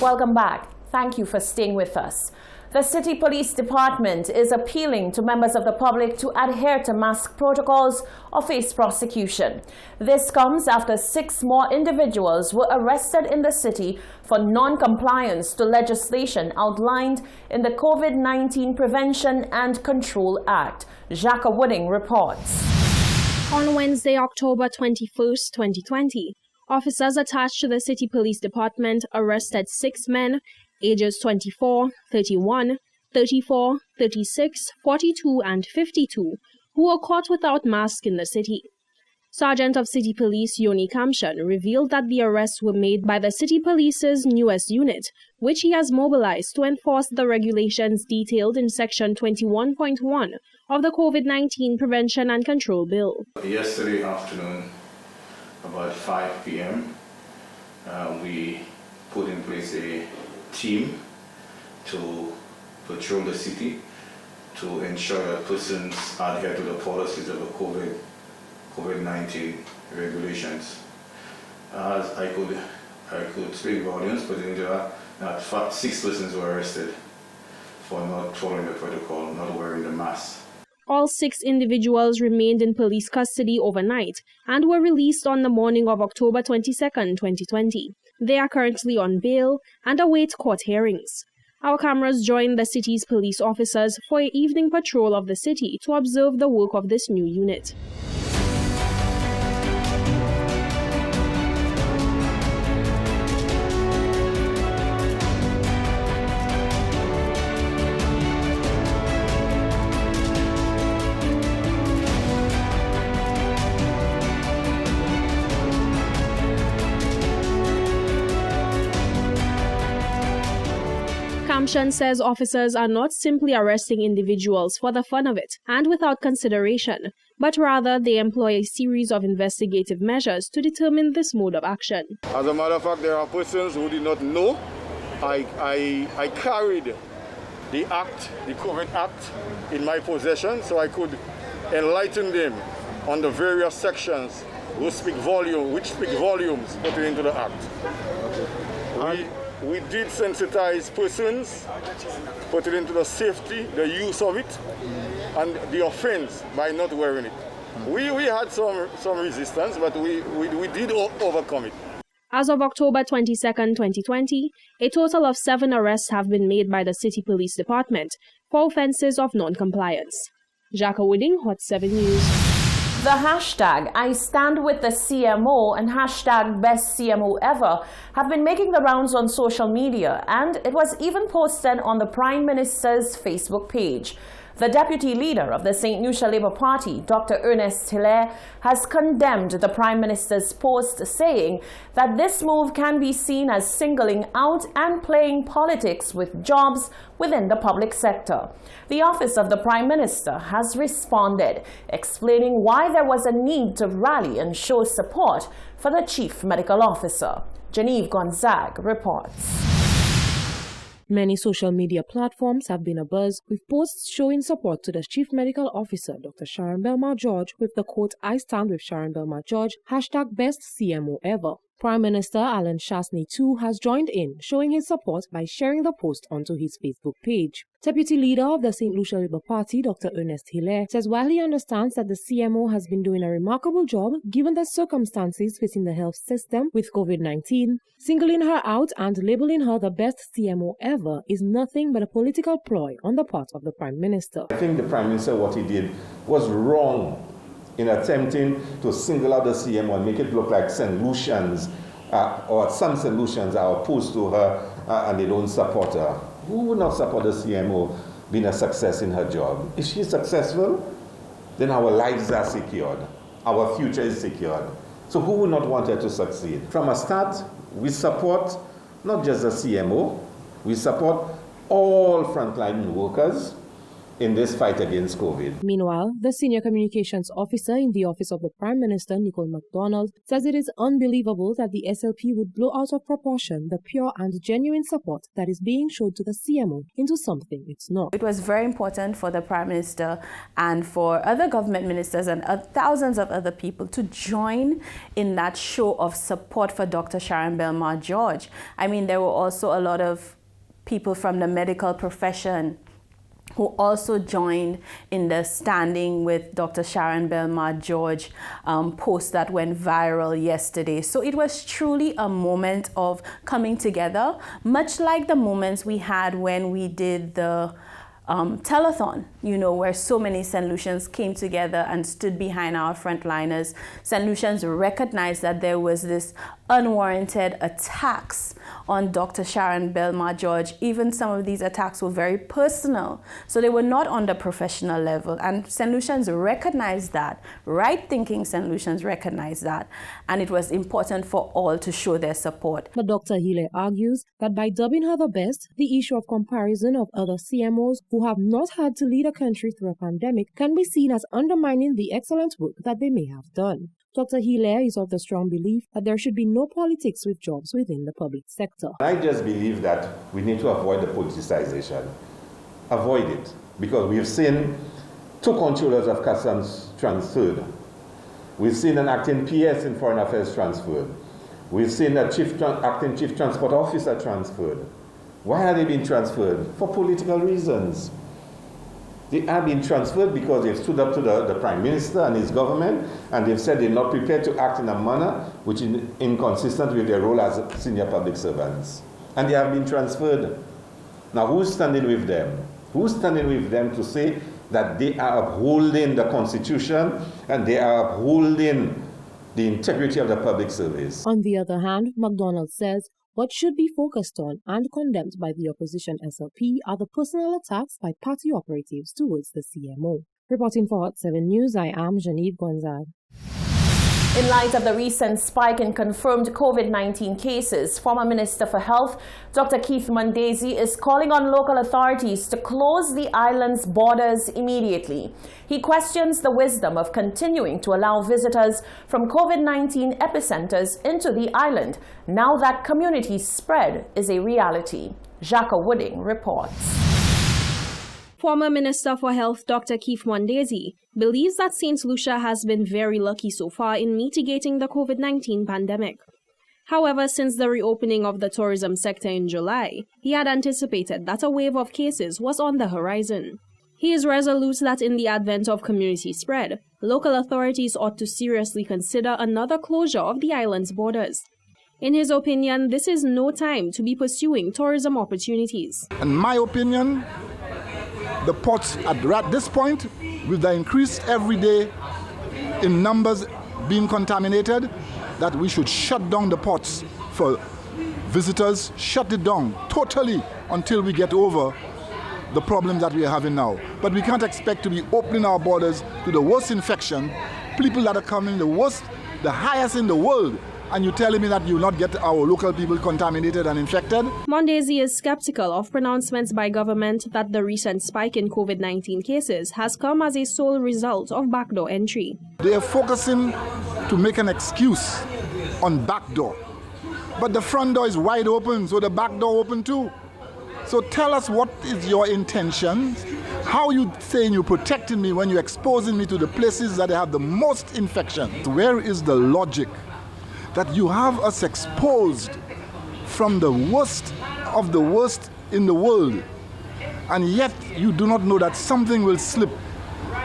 Welcome back. Thank you for staying with us. The City Police Department is appealing to members of the public to adhere to mask protocols or face prosecution. This comes after 6 more individuals were arrested in the city for non-compliance to legislation outlined in the COVID-19 Prevention and Control Act. Jacques Wooding reports. On Wednesday, October 21st, 2020, officers attached to the City Police Department arrested 6 men, ages 24, 31, 34, 36, 42, and 52, who were caught without masks in the city. Sergeant of City Police Yoni Kamshan revealed that the arrests were made by the City Police's newest unit, which he has mobilized to enforce the regulations detailed in Section 21.1 of the COVID-19 Prevention and Control Bill. Yesterday afternoon, about 5 p.m., we put in place a team to patrol the city to ensure that persons adhere to the policies of the COVID-19 regulations. As I could speak volumes, but in that 6 persons were arrested for not following the protocol, not wearing the mask. All 6 individuals remained in police custody overnight and were released on the morning of October 22, 2020. They are currently on bail and await court hearings. Our cameras joined the city's police officers for an evening patrol of the city to observe the work of this new unit. Kamshan says officers are not simply arresting individuals for the fun of it and without consideration, but rather they employ a series of investigative measures to determine this mode of action. As a matter of fact, there are persons who did not know. I carried the act, the COVID Act, in my possession so I could enlighten them on the various sections which speak volumes pertaining to the act. We did sensitize persons pertaining to the safety, the use of it, and the offense by not wearing it. We had some resistance, but we did overcome it. As of October 22, 2020, a total of 7 arrests have been made by the City Police Department for offenses of non-compliance. Jacques Wooding, Hot 7 News. The hashtag I Stand With the CMO and hashtag Best CMO Ever have been making the rounds on social media, and it was even posted on the Prime Minister's Facebook page. The deputy leader of the St. Lucia Labour Party, Dr. Ernest Hilaire, has condemned the Prime Minister's post, saying that this move can be seen as singling out and playing politics with jobs within the public sector. The office of the Prime Minister has responded, explaining why there was a need to rally and show support for the Chief Medical Officer. Genevieve Gonzague reports. Many social media platforms have been abuzz with posts showing support to the Chief Medical Officer, Dr. Sharon Belmar-George, with the quote, I stand with Sharon Belmar-George, hashtag Best CMO Ever. Prime Minister Alan Shasney too has joined in, showing his support by sharing the post onto his Facebook page. Deputy leader of the St. Lucia Labour Party, Dr. Ernest Hilaire, says while he understands that the CMO has been doing a remarkable job given the circumstances facing the health system with COVID-19, singling her out and labeling her the best CMO ever is nothing but a political ploy on the part of the Prime Minister. I think the Prime Minister, what he did was wrong in attempting to single out the CMO and make it look like St. Lucians or some St. Lucians are opposed to her and they don't support her. Who would not support the CMO being a success in her job? If she's successful, then our lives are secured. Our future is secured. So who would not want her to succeed? From a start, we support not just the CMO, we support all frontline workers in this fight against COVID. Meanwhile, the senior communications officer in the office of the Prime Minister, Nicole MacDonald, says it is unbelievable that the SLP would blow out of proportion the pure and genuine support that is being shown to the CMO into something it's not. It was very important for the Prime Minister and for other government ministers and thousands of other people to join in that show of support for Dr. Sharon Belmar-George. I mean, there were also a lot of people from the medical profession who also joined in the standing with Dr. Sharon Belmar-George post that went viral yesterday. So it was truly a moment of coming together, much like the moments we had when we did the telethon, you know, where so many St. Lucians came together and stood behind our frontliners. St. Lucians recognized that there was this unwarranted attacks on Dr. Sharon Belmar-George. Even some of these attacks were very personal, so they were not on the professional level. And St. Lucians recognized that, right-thinking St. Lucians recognized that, and it was important for all to show their support. But Dr. Healy argues that by dubbing her the best, the issue of comparison of other CMOs who have not had to lead a country through a pandemic can be seen as undermining the excellent work that they may have done. Dr. Hilaire is of the strong belief that there should be no politics with jobs within the public sector. I just believe that we need to avoid the politicization. Avoid it. Because we've seen 2 controllers of customs transferred. We've seen an acting PS in foreign affairs transferred. We've seen a acting chief transport officer transferred. Why are they being transferred? For political reasons. They are being transferred because they've stood up to the Prime Minister and his government, and they've said they're not prepared to act in a manner which is inconsistent with their role as senior public servants. And they have been transferred. Now, who's standing with them? Who's standing with them to say that they are upholding the Constitution and they are upholding the integrity of the public service? On the other hand, MacDonald says what should be focused on and condemned by the opposition SLP are the personal attacks by party operatives towards the CMO. Reporting for Hot 7 News, I am Genevieve Gonzalez. In light of the recent spike in confirmed COVID-19 cases, former Minister for Health, Dr. Keith Mundese, is calling on local authorities to close the island's borders immediately. He questions the wisdom of continuing to allow visitors from COVID-19 epicenters into the island, now that community spread is a reality. Jacques Wooding reports. Former Minister for Health Dr. Keith Mundese believes that St. Lucia has been very lucky so far in mitigating the COVID-19 pandemic. However, since the reopening of the tourism sector in July, he had anticipated that a wave of cases was on the horizon. He is resolute that in the advent of community spread, local authorities ought to seriously consider another closure of the island's borders. In his opinion, this is no time to be pursuing tourism opportunities. In my opinion, the ports at this point, with the increase every day in numbers being contaminated, that we should shut down the ports for visitors, shut it down totally until we get over the problems that we are having now. But we can't expect to be opening our borders to the worst infection, people that are coming the worst, the highest in the world, and you're telling me that you will not get our local people contaminated and infected? Mundese is skeptical of pronouncements by government that the recent spike in COVID-19 cases has come as a sole result of backdoor entry. They are focusing to make an excuse on backdoor. But the front door is wide open, so the back door open too. So tell us, what is your intention? How you saying you're protecting me when you're exposing me to the places that have the most infection? Where is the logic that you have us exposed from the worst of the worst in the world, and yet you do not know that something will slip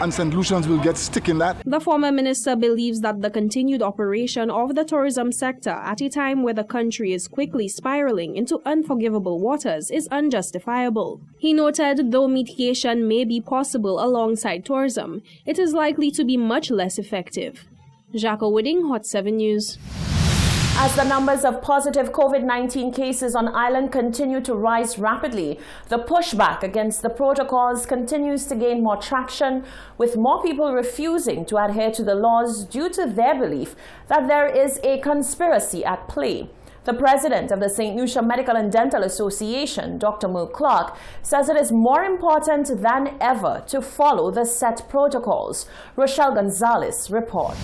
and St. Lucians will get stuck in that? The former minister believes that the continued operation of the tourism sector at a time where the country is quickly spiraling into unforgivable waters is unjustifiable. He noted though mitigation may be possible alongside tourism, it is likely to be much less effective. Jacques Wooding, Hot 7 News. As the numbers of positive COVID-19 cases on island continue to rise rapidly, the pushback against the protocols continues to gain more traction, with more people refusing to adhere to the laws due to their belief that there is a conspiracy at play. The president of the St. Lucia Medical and Dental Association, Dr. Merle Clark, says it is more important than ever to follow the set protocols. Rochelle Gonzalez reports.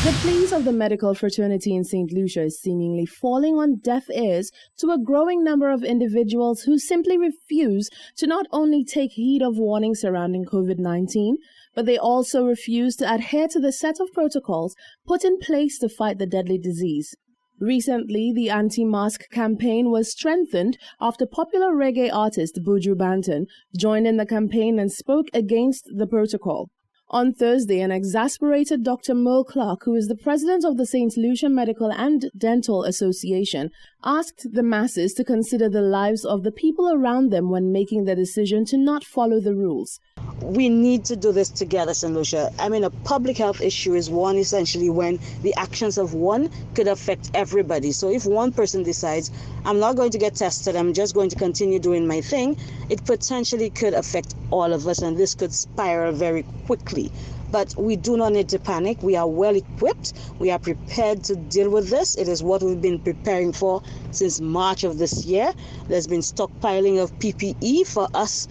The pleas of the medical fraternity in St. Lucia is seemingly falling on deaf ears to a growing number of individuals who simply refuse to not only take heed of warnings surrounding COVID-19, but they also refuse to adhere to the set of protocols put in place to fight the deadly disease. Recently, the anti-mask campaign was strengthened after popular reggae artist Buju Banton joined in the campaign and spoke against the protocol. On Thursday, an exasperated Dr. Merle Clark, who is the president of the St. Lucia Medical and Dental Association, asked the masses to consider the lives of the people around them when making the decision to not follow the rules. We need to do this together, St. Lucia. I mean, a public health issue is one essentially when the actions of one could affect everybody. So if one person decides, I'm not going to get tested, I'm just going to continue doing my thing, it potentially could affect all of us, and this could spiral very quickly. But we do not need to panic. We are well equipped. We are prepared to deal with this. It is what we've been preparing for since March of this year. There's been stockpiling of PPE for us,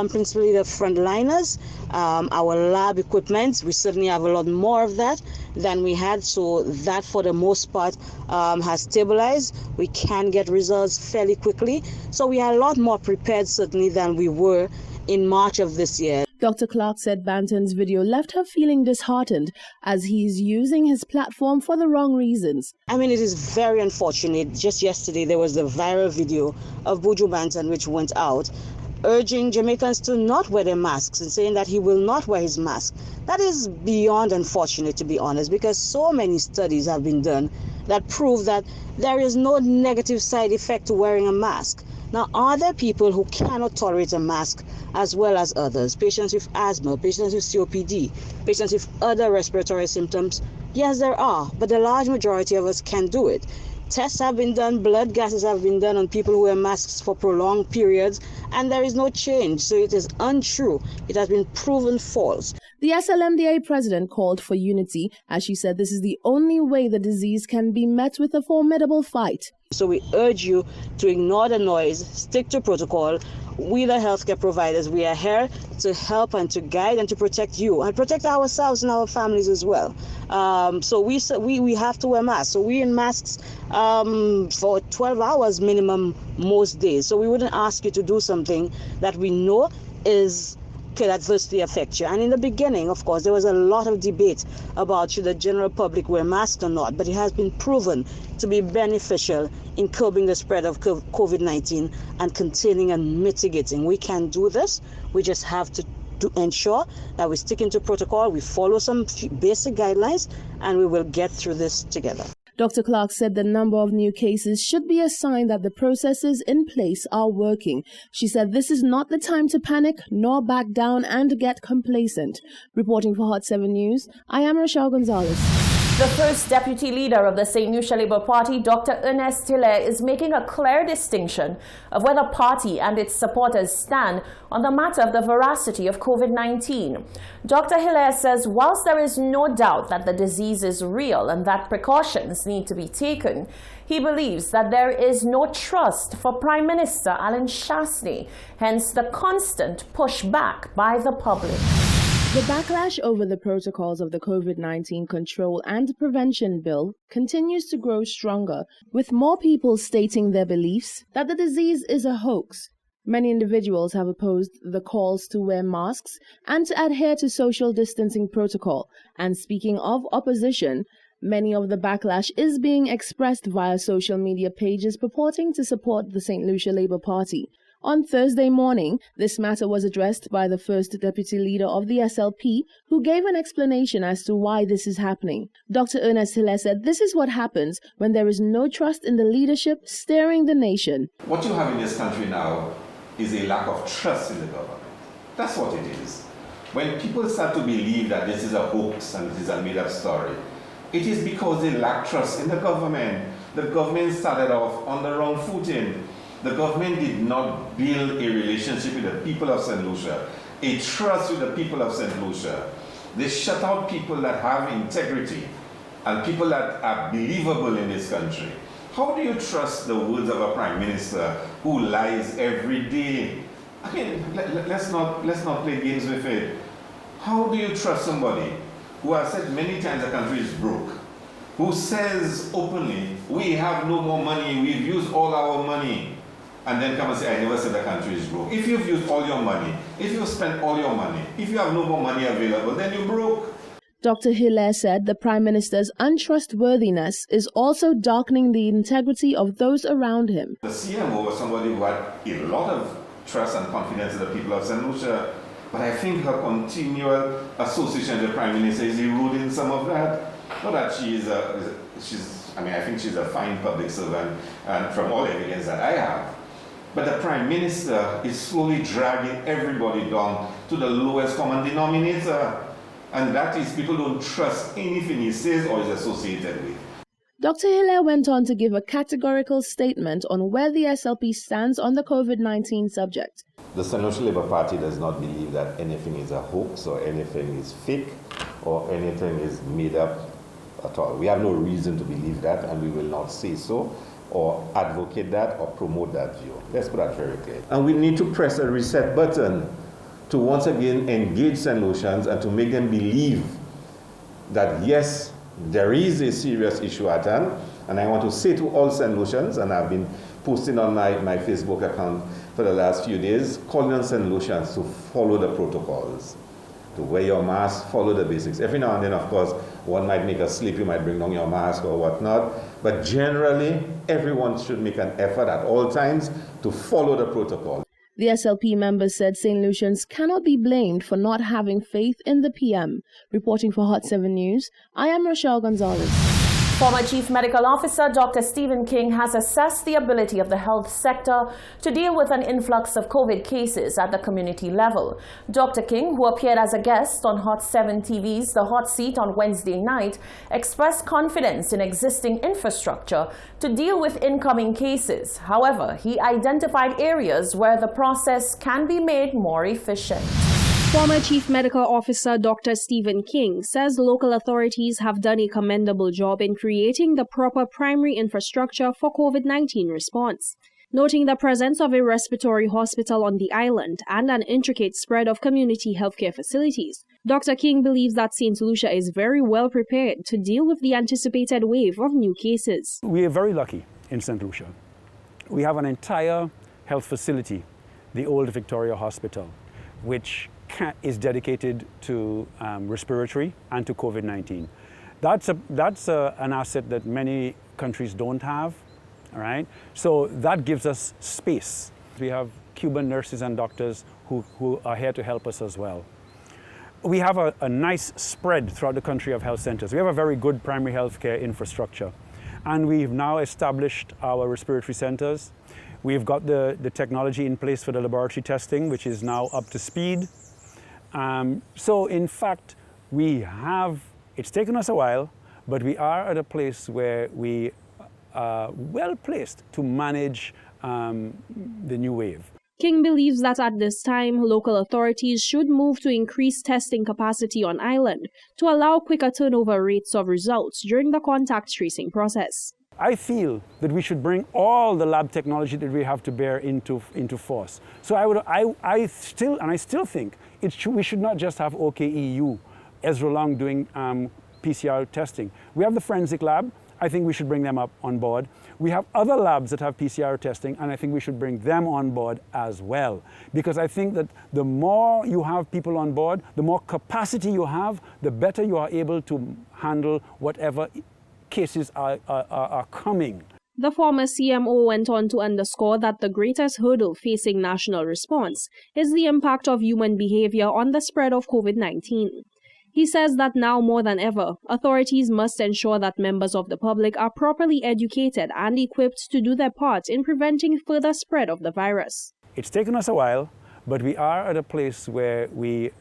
principally the frontliners, our lab equipment. We certainly have a lot more of that than we had. So that, for the most part, has stabilized. We can get results fairly quickly. So we are a lot more prepared, certainly, than we were in March of this year. Dr. Clark said Banton's video left her feeling disheartened as he's using his platform for the wrong reasons. I mean, it is very unfortunate. Just yesterday, there was the viral video of Buju Banton which went out urging Jamaicans to not wear their masks and saying that he will not wear his mask. That is beyond unfortunate, to be honest, because so many studies have been done that prove that there is no negative side effect to wearing a mask. Now, are there people who cannot tolerate a mask as well as others? Patients with asthma, patients with COPD, patients with other respiratory symptoms? Yes, there are, but the large majority of us can do it. Tests have been done, blood gases have been done on people who wear masks for prolonged periods, and there is no change. So it is untrue. It has been proven false. The SLMDA president called for unity as she said this is the only way the disease can be met with a formidable fight. So we urge you to ignore the noise, stick to protocol. We, the healthcare providers, we are here to help and to guide and to protect you and protect ourselves and our families as well. So we have to wear masks. So we're in masks for 12 hours minimum most days. So we wouldn't ask you to do something that we know could adversely affect you. And in the beginning, of course, there was a lot of debate about should the general public wear masks or not, but it has been proven to be beneficial in curbing the spread of COVID-19 and containing and mitigating. We can do this. We just have to ensure that we stick into protocol, we follow some basic guidelines, and we will get through this together. Dr. Clark said the number of new cases should be a sign that the processes in place are working. She said this is not the time to panic nor back down and get complacent. Reporting for Hot 7 News, I am Rochelle Gonzalez. The first deputy leader of the St. Lucia Labour Party, Dr. Ernest Hilaire, is making a clear distinction of where the party and its supporters stand on the matter of the veracity of COVID-19. Dr. Hilaire says whilst there is no doubt that the disease is real and that precautions need to be taken, he believes that there is no trust for Prime Minister Alan Chastanet, hence the constant pushback by the public. The backlash over the protocols of the COVID-19 control and prevention bill continues to grow stronger, with more people stating their beliefs that the disease is a hoax. Many individuals have opposed the calls to wear masks and to adhere to social distancing protocol. And speaking of opposition, many of the backlash is being expressed via social media pages purporting to support the St. Lucia Labour Party. On Thursday morning, this matter was addressed by the first deputy leader of the SLP, who gave an explanation as to why this is happening. Dr. Ernest Hilaire said this is what happens when there is no trust in the leadership steering the nation. What you have in this country now is a lack of trust in the government. That's what it is. When people start to believe that this is a hoax and it is a made-up story, it is because they lack trust in the government. The government started off on the wrong footing. The government did not build a relationship with the people of St. Lucia, a trust with the people of St. Lucia. They shut out people that have integrity and people that are believable in this country. How do you trust the words of a prime minister who lies every day? I mean, let's not play games with it. How do you trust somebody who has said many times the country is broke, who says openly, we have no more money, we've used all our money, and then come and say, I never said the country is broke. If you've used all your money, if you've spent all your money, if you have no more money available, then you're broke. Dr. Hilaire said the Prime Minister's untrustworthiness is also darkening the integrity of those around him. The CMO was somebody who had a lot of trust and confidence in the people of St. Lucia, but I think her continual association with the Prime Minister is eroding some of that. Not that I think she's a fine public servant, and from all evidence that I have. But the Prime Minister is slowly dragging everybody down to the lowest common denominator. And that is, people don't trust anything he says or is associated with. Dr. Hilaire went on to give a categorical statement on where the SLP stands on the COVID-19 subject. The St. Lucia Labour Party does not believe that anything is a hoax or anything is fake or anything is made up at all. We have no reason to believe that, and we will not say so or advocate that or promote that view. Let's put that very clear. And we need to press a reset button to once again engage St. Lucians and to make them believe that yes, there is a serious issue at hand. And I want to say to all St. Lucians, and I've been posting on my Facebook account for the last few days, calling on St. Lucians to follow the protocols, to wear your mask, follow the basics. Every now and then, of course, one might make a slip, you might bring down your mask or whatnot, but generally, everyone should make an effort at all times to follow the protocol. The SLP members said St. Lucians cannot be blamed for not having faith in the PM. Reporting for Hot 7 News, I am Rochelle Gonzalez. Former Chief Medical Officer Dr. Stephen King has assessed the ability of the health sector to deal with an influx of COVID cases at the community level. Dr. King, who appeared as a guest on Hot 7 TV's The Hot Seat on Wednesday night, expressed confidence in existing infrastructure to deal with incoming cases. However, he identified areas where the process can be made more efficient. Former Chief Medical Officer Dr. Stephen King says local authorities have done a commendable job in creating the proper primary infrastructure for COVID-19 response. Noting the presence of a respiratory hospital on the island and an intricate spread of community healthcare facilities, Dr. King believes that St. Lucia is very well prepared to deal with the anticipated wave of new cases. We are very lucky in St. Lucia. We have an entire health facility, the Old Victoria Hospital, which is dedicated to respiratory and to COVID-19. That's an asset that many countries don't have, all right? So that gives us space. We have Cuban nurses and doctors who are here to help us as well. We have a nice spread throughout the country of health centers. We have a very good primary healthcare infrastructure. And we've now established our respiratory centers. We've got the technology in place for the laboratory testing, which is now up to speed. So in fact, it's taken us a while, but we are at a place where we are well placed to manage the new wave. King believes that at this time, local authorities should move to increase testing capacity on island to allow quicker turnover rates of results during the contact tracing process. I feel that we should bring all the lab technology that we have to bear into force. So I still think we should not just have OKEU, Ezra Long doing PCR testing. We have the forensic lab. I think we should bring them up on board. We have other labs that have PCR testing, and I think we should bring them on board as well. Because I think that the more you have people on board, the more capacity you have, the better you are able to handle whatever cases are coming. The former CMO went on to underscore that the greatest hurdle facing national response is the impact of human behavior on the spread of COVID-19. He says that now more than ever, authorities must ensure that members of the public are properly educated and equipped to do their part in preventing further spread of the virus. It's taken us a while, but we are at a place where we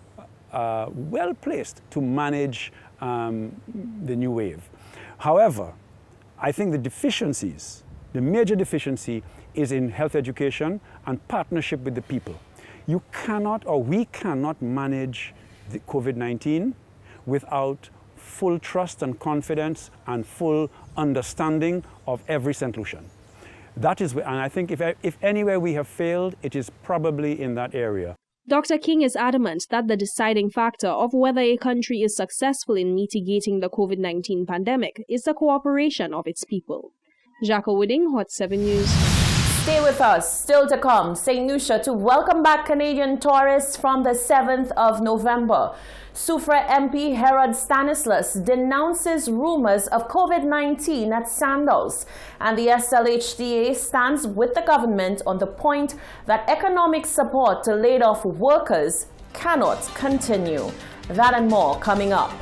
are well placed to manage the new wave. However, I think the major deficiency is in health education and partnership with the people. You cannot, or we cannot manage the COVID-19 without full trust and confidence and full understanding of every St. Lucian. That is, and I think if anywhere we have failed, it is probably in that area. Dr. King is adamant that the deciding factor of whether a country is successful in mitigating the COVID-19 pandemic is the cooperation of its people. Jacko Wooding, Hot 7 News. Stay with us. Still to come, St. Lucia to welcome back Canadian tourists from the 7th of November. Soufrière MP Herod Stanislas denounces rumors of COVID-19 at Sandals, and the SLHDA stands with the government on the point that economic support to laid-off workers cannot continue. That and more coming up.